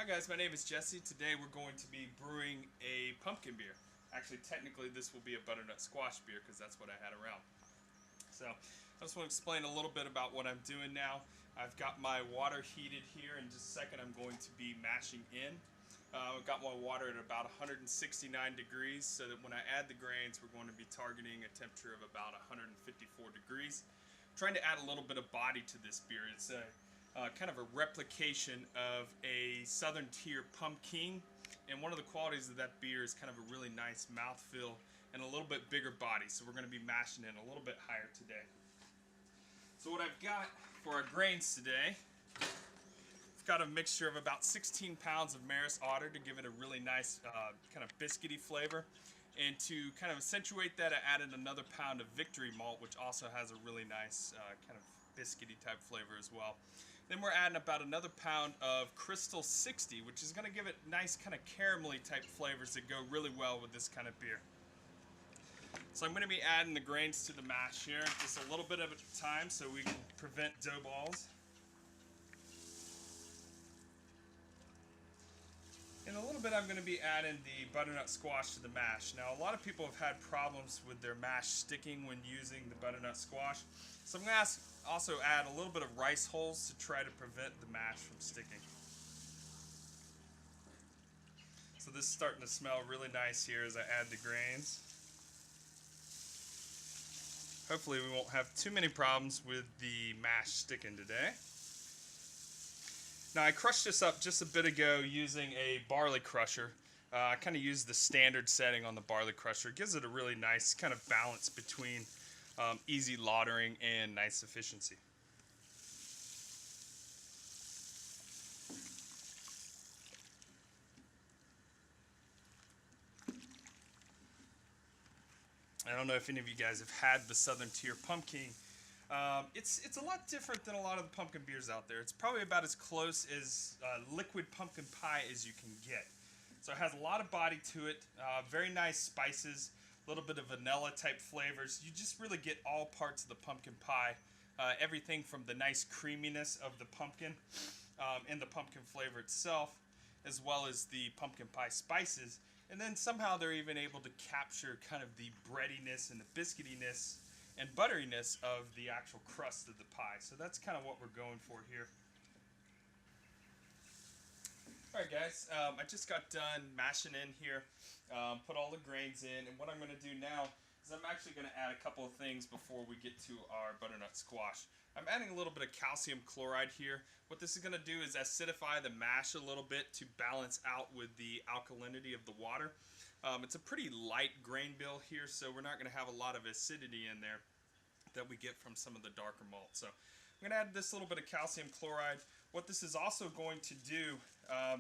guys, my name is Jesse. Today we're going to be brewing a pumpkin beer. Actually, technically this will be a butternut squash beer because that's what I had around. So I just want to explain a little bit about what I'm doing now. I've got my water heated here. In just a second I'm going to be mashing in. I've got my water at about 169 degrees so that when I add the grains we're going to be targeting a temperature of about 154 degrees. I'm trying to add a little bit of body to this beer. It's a kind of a replication of a Southern Tier Pumking, and one of the qualities of that beer is kind of a really nice mouthfeel and a little bit bigger body, so we're going to be mashing in a little bit higher today. So what I've got for our grains today, I've got a mixture of about 16 pounds of Maris Otter to give it a really nice kind of biscuity flavor, and to kind of accentuate that I added another pound of Victory malt, which also has a really nice kind of biscuity type flavor as well. Then we're adding about another pound of Crystal 60, which is going to give it nice kind of caramelly type flavors that go really well with this kind of beer. So I'm going to be adding the grains to the mash here, just a little bit of it at a time so we can prevent dough balls. In a little bit I'm going to be adding the butternut squash to the mash. Now a lot of people have had problems with their mash sticking when using the butternut squash. So I'm going to also add a little bit of rice hulls to try to prevent the mash from sticking. So this is starting to smell really nice here as I add the grains. Hopefully we won't have too many problems with the mash sticking today. Now I crushed this up just a bit ago using a barley crusher. I kind of used the standard setting on the barley crusher. It gives it a really nice kind of balance between easy lautering and nice efficiency. I don't know if any of you guys have had the Southern Tier Pumking. It's a lot different than a lot of the pumpkin beers out there. It's probably about as close as liquid pumpkin pie as you can get. So it has a lot of body to it, very nice spices, a little bit of vanilla type flavors. You just really get all parts of the pumpkin pie. Everything from the nice creaminess of the pumpkin and the pumpkin flavor itself, as well as the pumpkin pie spices. And then somehow they're even able to capture kind of the breadiness and the biscuitiness and butteriness of the actual crust of the pie. So that's kind of what we're going for here. Alright guys, I just got done mashing in here, put all the grains in, and what I'm going to do now is I'm actually going to add a couple of things before we get to our butternut squash. I'm adding a little bit of calcium chloride here. What this is going to do is acidify the mash a little bit to balance out with the alkalinity of the water. It's a pretty light grain bill here, so we're not going to have a lot of acidity in there that we get from some of the darker malt. So I'm going to add this little bit of calcium chloride. What this is also going to do,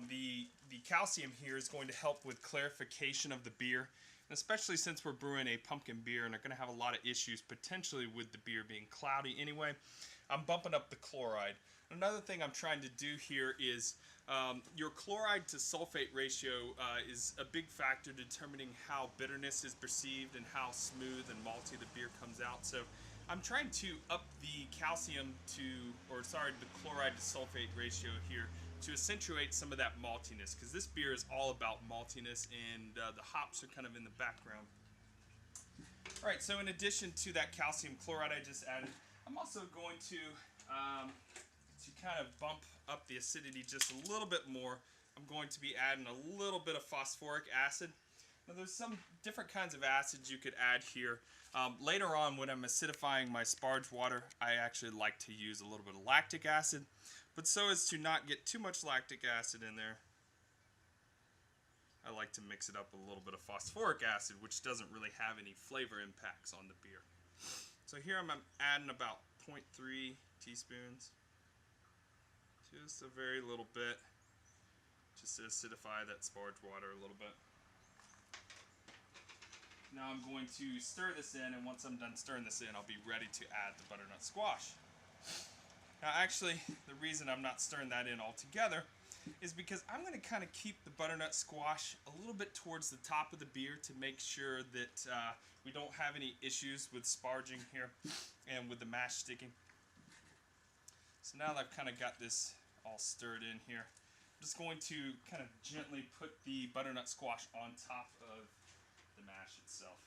the calcium here is going to help with clarification of the beer, and especially since we're brewing a pumpkin beer and are going to have a lot of issues potentially with the beer being cloudy anyway, I'm bumping up the chloride. Another thing I'm trying to do here is your chloride to sulfate ratio is a big factor determining how bitterness is perceived and how smooth and malty the beer comes out. So I'm trying to up the calcium to, the chloride to sulfate ratio here to accentuate some of that maltiness, because this beer is all about maltiness and the hops are kind of in the background. Alright, so in addition to that calcium chloride I just added, I'm also going to kind of bump up the acidity just a little bit more. I'm going to be adding a little bit of phosphoric acid. Now there's some different kinds of acids you could add here. Later on when I'm acidifying my sparge water, I actually like to use a little bit of lactic acid, but so as to not get too much lactic acid in there, I like to mix it up with a little bit of phosphoric acid, which doesn't really have any flavor impacts on the beer. So here I'm adding about 0.3 teaspoons. Just a very little bit, just to acidify that sparge water a little bit. Now I'm going to stir this in, and once I'm done stirring this in, I'll be ready to add the butternut squash. Now actually, the reason I'm not stirring that in altogether is because I'm going to kind of keep the butternut squash a little bit towards the top of the beer to make sure that we don't have any issues with sparging here and with the mash sticking. So now that I've kind of got this all stirred in here, I'm just going to kind of gently put the butternut squash on top of the mash itself.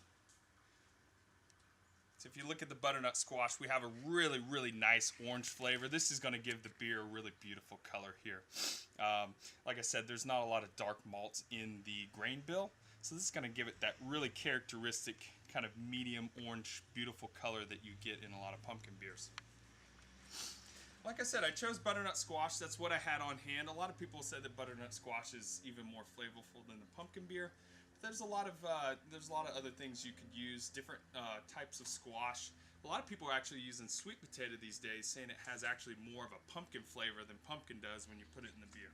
So if you look at the butternut squash, we have a really, really nice orange flavor. This is going to give the beer a really beautiful color here. Like I said, there's not a lot of dark malts in the grain bill, so this is going to give it that really characteristic kind of medium orange, beautiful color that you get in a lot of pumpkin beers. Like I said, I chose butternut squash. That's what I had on hand. A lot of people say that butternut squash is even more flavorful than the pumpkin beer. There's a lot of other things you could use, different types of squash. A lot of people are actually using sweet potato these days, saying it has actually more of a pumpkin flavor than pumpkin does when you put it in the beer.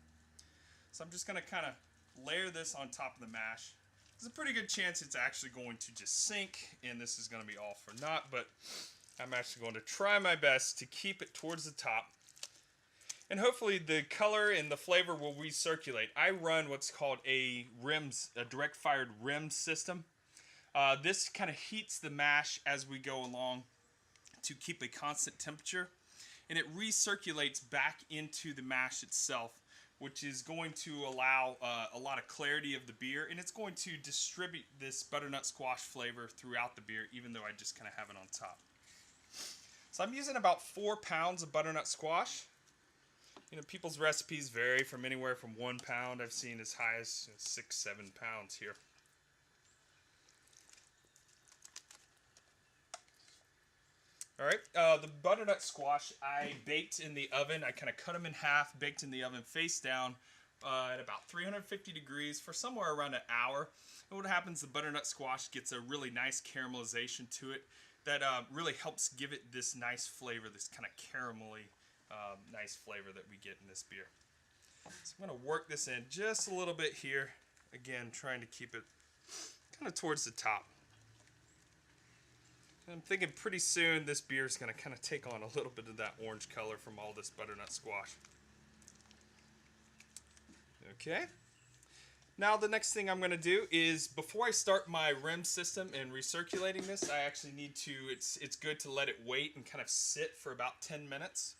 So I'm just going to kind of layer this on top of the mash. There's a pretty good chance it's actually going to just sink, and this is going to be all for naught, but I'm actually going to try my best to keep it towards the top. And hopefully the color and the flavor will recirculate. I run what's called a direct fired rim system. This kind of heats the mash as we go along to keep a constant temperature. And it recirculates back into the mash itself, which is going to allow a lot of clarity of the beer. And it's going to distribute this butternut squash flavor throughout the beer, even though I just kind of have it on top. So I'm using about 4 pounds of butternut squash. You know, people's recipes vary from anywhere from 1 pound. I've seen as high as 6-7 pounds here. All right, the butternut squash I baked in the oven. I kind of cut them in half, baked in the oven face down at about 350 degrees for somewhere around an hour. And what happens, the butternut squash gets a really nice caramelization to it that really helps give it this nice flavor, this kind of caramelly nice flavor that we get in this beer. So I'm going to work this in just a little bit here. Again, trying to keep it kind of towards the top. And I'm thinking pretty soon this beer is going to kind of take on a little bit of that orange color from all this butternut squash. Okay. Now the next thing I'm going to do is, before I start my rim system and recirculating this, I actually need to, it's good to let it wait and kind of sit for about 10 minutes.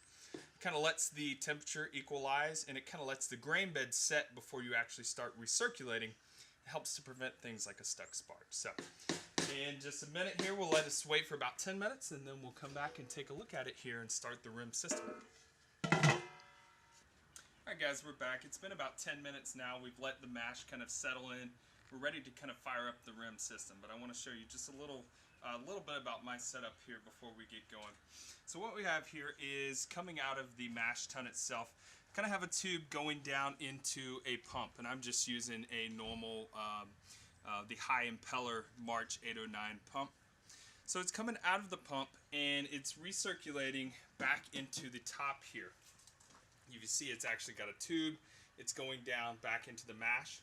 Kind of lets the temperature equalize, and it kind of lets the grain bed set before you actually start recirculating. It helps to prevent things like a stuck spark. So in just a minute here, we'll let us wait for about 10 minutes, and then we'll come back and take a look at it here and start the rim system. Alright guys, we're back. It's been about 10 minutes now. We've let the mash kind of settle in. We're ready to kind of fire up the rim system, but I want to show you just a little bit about my setup here before we get going. So what we have here is, coming out of the mash tun itself, kind of have a tube going down into a pump, and I'm just using a normal, the high impeller March 809 pump. So it's coming out of the pump and it's recirculating back into the top here. You can see it's actually got a tube. It's going down back into the mash.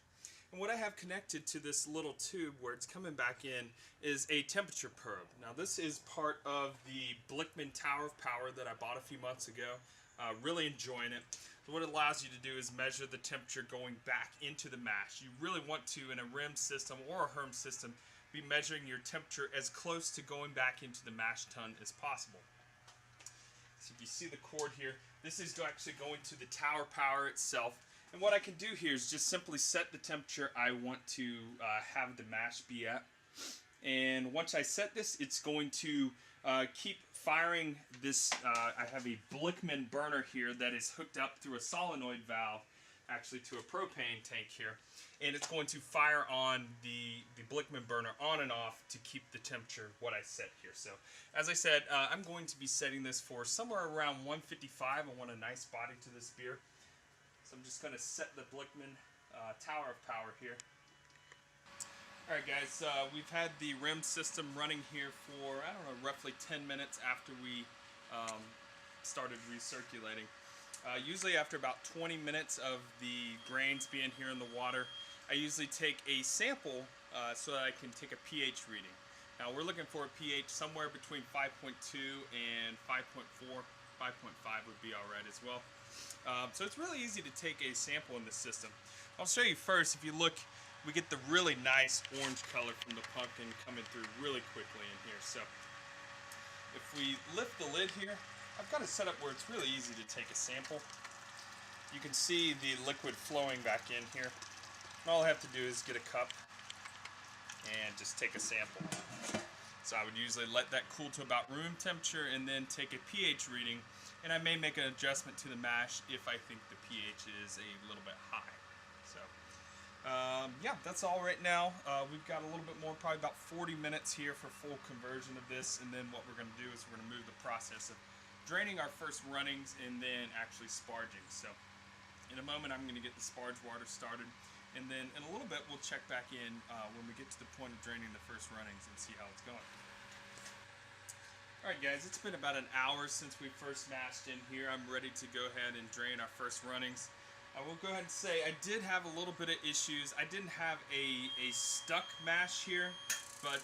And what I have connected to this little tube where it's coming back in is a temperature probe. Now this is part of the Blickman Tower of Power that I bought a few months ago. Really enjoying it. So what it allows you to do is measure the temperature going back into the mash. You really want to, in a rim system or a Herm system, be measuring your temperature as close to going back into the mash tun as possible. So if you see the cord here, this is actually going to the tower power itself. And what I can do here is just simply set the temperature I want to have the mash be at. And once I set this, it's going to keep firing this. I have a Blickman burner here that is hooked up through a solenoid valve, actually, to a propane tank here. And it's going to fire on the Blickman burner on and off to keep the temperature what I set here. So as I said, I'm going to be setting this for somewhere around 155. I want a nice body to this beer. So I'm just going to set the Blickman Tower of Power here. Alright guys, we've had the rim system running here for, I don't know, roughly 10 minutes after we started recirculating. Usually after about 20 minutes of the grains being here in the water, I usually take a sample so that I can take a pH reading. Now we're looking for a pH somewhere between 5.2 and 5.4. 5.5 would be alright as well. So it's really easy to take a sample in this system. I'll show you first. If you look, we get the really nice orange color from the pumpkin coming through really quickly in here. So if we lift the lid here, I've got it set up where it's really easy to take a sample. you can see the liquid flowing back in here. And all I have to do is get a cup and just take a sample. So I would usually let that cool to about room temperature and then take a pH reading, and I may make an adjustment to the mash if I think the pH is a little bit high. So yeah, that's all right now. We've got a little bit more, probably about 40 minutes here for full conversion of this, and then what we're going to do is we're going to move the process of draining our first runnings and then actually sparging. So in a moment I'm going to get the sparge water started, and then in a little bit we'll check back in when we get to the point of draining the first runnings and see how it's going. Alright guys, it's been about an hour since we first mashed in here. I'm ready to go ahead and drain our first runnings. I will go ahead and say I did have a little bit of issues. I didn't have a stuck mash here, but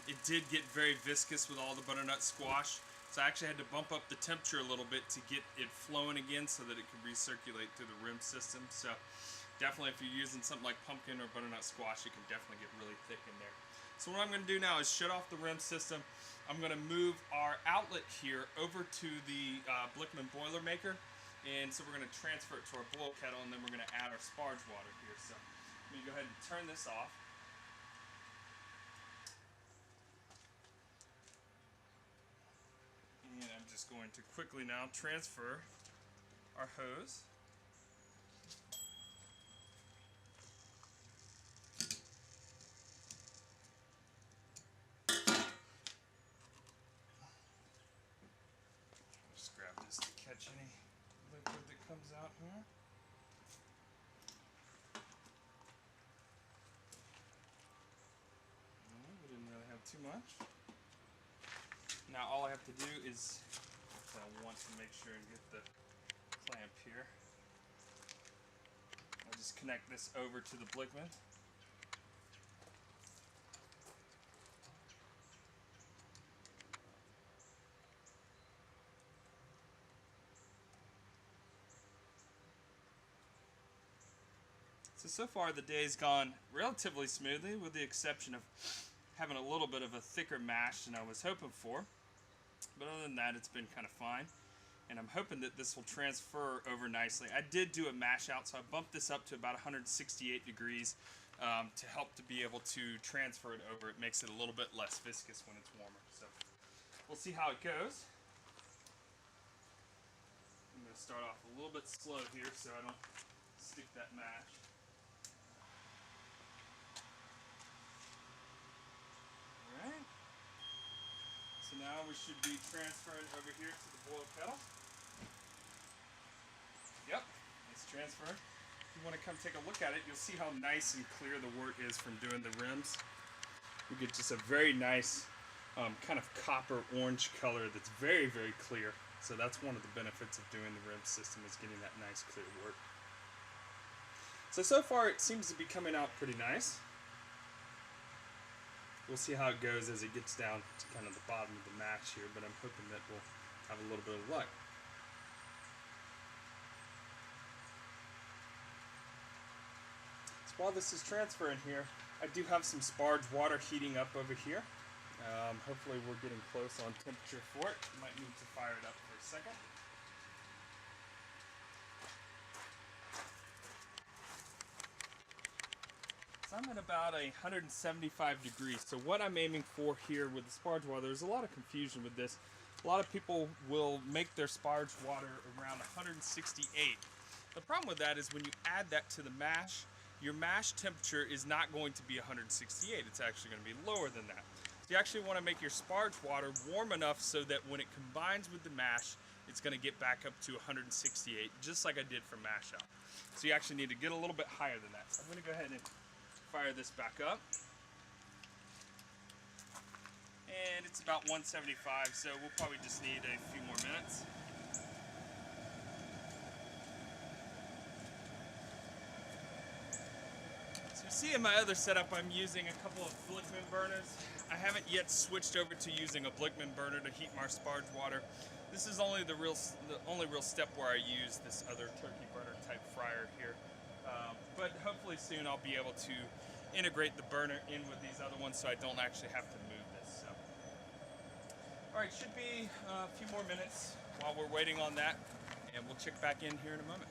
it did get very viscous with all the butternut squash. So I actually had to bump up the temperature a little bit to get it flowing again so that it could recirculate through the rim system. So definitely if you're using something like pumpkin or butternut squash, it can definitely get really thick in there. So what I'm going to do now is shut off the rim system. I'm going to move our outlet here over to the Blickman Boilermaker. And so we're going to transfer it to our boil kettle, and then we're going to add our sparge water here. So let me go ahead and turn this off. And I'm just going to quickly now transfer our hose. Just grab this to catch any liquid that comes out here. We didn't really have too much. Now all I have to do is, I want to make sure and get the clamp here. I'll just connect this over to the Blickman. So far the day's gone relatively smoothly, with the exception of having a little bit of a thicker mash than I was hoping for. But other than that, it's been kind of fine. And I'm hoping that this will transfer over nicely. I did do a mash out, so I bumped this up to about 168 degrees to help to be able to transfer it over. It makes it a little bit less viscous when it's warmer. So we'll see how it goes. I'm going to start off a little bit slow here so I don't stick that mash. So now we should be transferring over here to the boil kettle. Yep, it's transferred. If you want to come take a look at it, you'll see how nice and clear the wort is from doing the rims. We get just a very nice kind of copper orange color that's very, very clear. So that's one of the benefits of doing the rim system, is getting that nice clear wort. So far it seems to be coming out pretty nice. We'll see how it goes as it gets down to kind of the bottom of the mash here, but I'm hoping that we'll have a little bit of luck. So while this is transferring here, I do have some sparge water heating up over here. Hopefully we're getting close on temperature for it. Might need to fire it up for a second. So I'm at about 175 degrees. So what I'm aiming for here with the sparge water, there's a lot of confusion with this. A lot of people will make their sparge water around 168. The problem with that is when you add that to the mash, your mash temperature is not going to be 168. It's actually going to be lower than that. So you actually want to make your sparge water warm enough so that when it combines with the mash, it's going to get back up to 168, just like I did for mash out. So you actually need to get a little bit higher than that. So I'm going to go ahead and fire this back up. And it's about 175, so we'll probably just need a few more minutes. So you see in my other setup, I'm using a couple of Blickman burners. I haven't yet switched over to using a Blickman burner to heat my sparge water. This is only the only real step where I use this other turkey burner type fryer here. But hopefully soon I'll be able to integrate the burner in with these other ones so I don't actually have to move this. So. Alright, should be a few more minutes while we're waiting on that, and we'll check back in here in a moment.